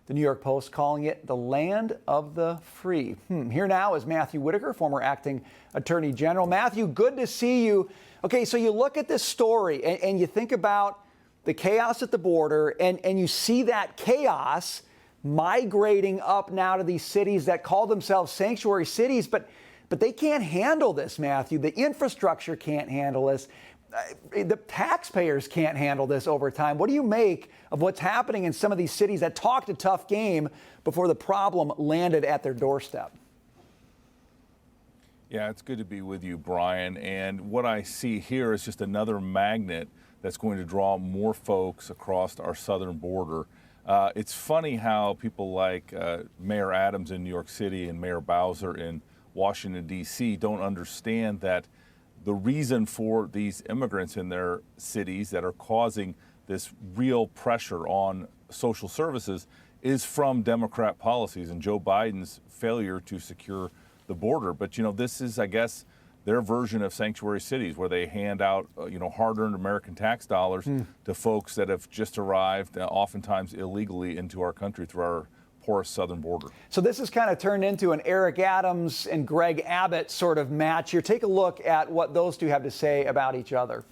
The New York Post calling it the land of the free. Here now is Matthew Whitaker, former acting attorney general. Matthew, good to see you. Okay, so you look at this story and you think about the chaos at the border, and you see that chaos migrating up now to these cities that call themselves sanctuary cities, but they can't handle this, Matthew. The infrastructure can't handle this. The taxpayers can't handle this over time. What do you make of what's happening in some of these cities that talked a tough game before the problem landed at their doorstep? Yeah, it's good to be with you, Brian. And what I see here is just another magnet that's going to draw more folks across our southern border. It's funny how people like Mayor Adams in New York City and Mayor Bowser in Washington, D.C. don't understand that the reason for these immigrants in their cities that are causing this real pressure on social services is from Democrat policies and Joe Biden's failure to secure the border. But, you know, this is, I guess, their version of sanctuary cities where they hand out, hard-earned American tax dollars to folks that have just arrived, oftentimes illegally, into our country through our porous southern border. So this has kind of turned into an Eric Adams and Greg Abbott sort of match here. Take a look at what those two have to say about each other.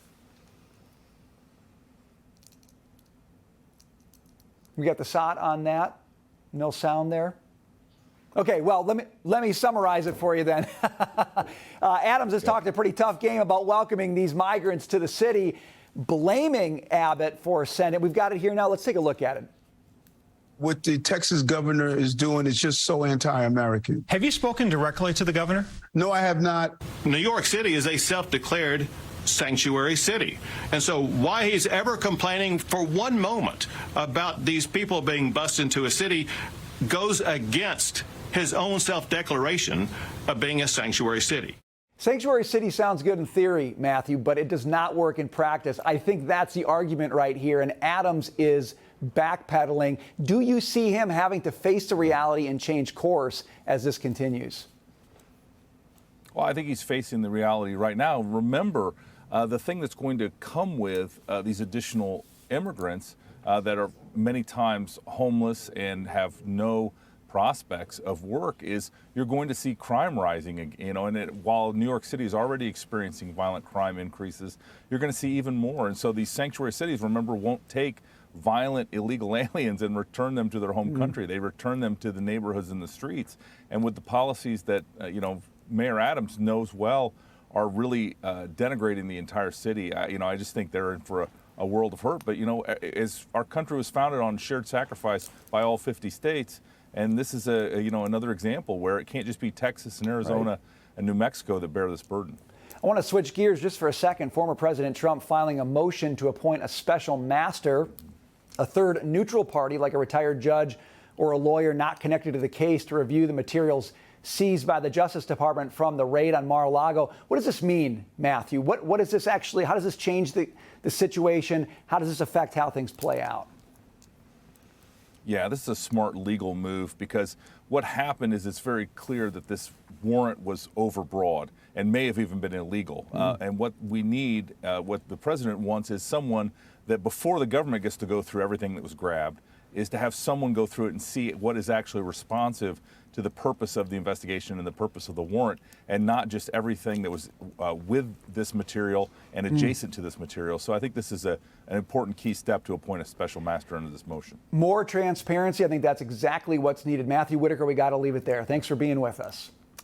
We got the shot on that. No sound there. Okay, well, let me summarize it for you then. Adams has talked a pretty tough game about welcoming these migrants to the city, blaming Abbott for sending it. We've got it here now. Let's take a look at it. What the Texas governor is doing is just so anti-American. Have you spoken directly to the governor? No, I have not. New York City is a self-declared sanctuary city. And so why he's ever complaining for one moment about these people being bussed into a city goes against his own self-declaration of being a sanctuary city. Sanctuary city sounds good in theory, Matthew, but it does not work in practice. I think that's the argument right here, and Adams is backpedaling. Do you see him having to face the reality and change course as this continues? Well, I think he's facing the reality right now. Remember, the thing that's going to come with these additional immigrants that are many times homeless and have no prospects of work is you're going to see crime rising, while New York City is already experiencing violent crime increases, you're going to see even more. And so these sanctuary cities, remember, won't take violent illegal aliens and return them to their home country. They return them to the neighborhoods and the streets. And with the policies that, Mayor Adams knows well are really denigrating the entire city, I just think they're in for a world of hurt. But, as our country was founded on shared sacrifice by all 50 states, and this is another example where it can't just be Texas and Arizona and New Mexico that bear this burden. I want to switch gears just for a second. Former President Trump filing a motion to appoint a special master, a third neutral party like a retired judge or a lawyer not connected to the case, to review the materials seized by the Justice Department from the raid on Mar-a-Lago. What does this mean, Matthew? What is this actually? How does this change the situation? How does this affect how things play out? Yeah, this is a smart legal move because what happened is it's very clear that this warrant was overbroad and may have even been illegal. And what we need, what the president wants, is someone that before the government gets to go through everything that was grabbed, is to have someone go through it and see what is actually responsive to the purpose of the investigation and the purpose of the warrant, and not just everything that was with this material and adjacent to this material. So I think this is an important key step to appoint a special master under this motion. More transparency. I think that's exactly what's needed. Matthew Whitaker, we got to leave it there. Thanks for being with us.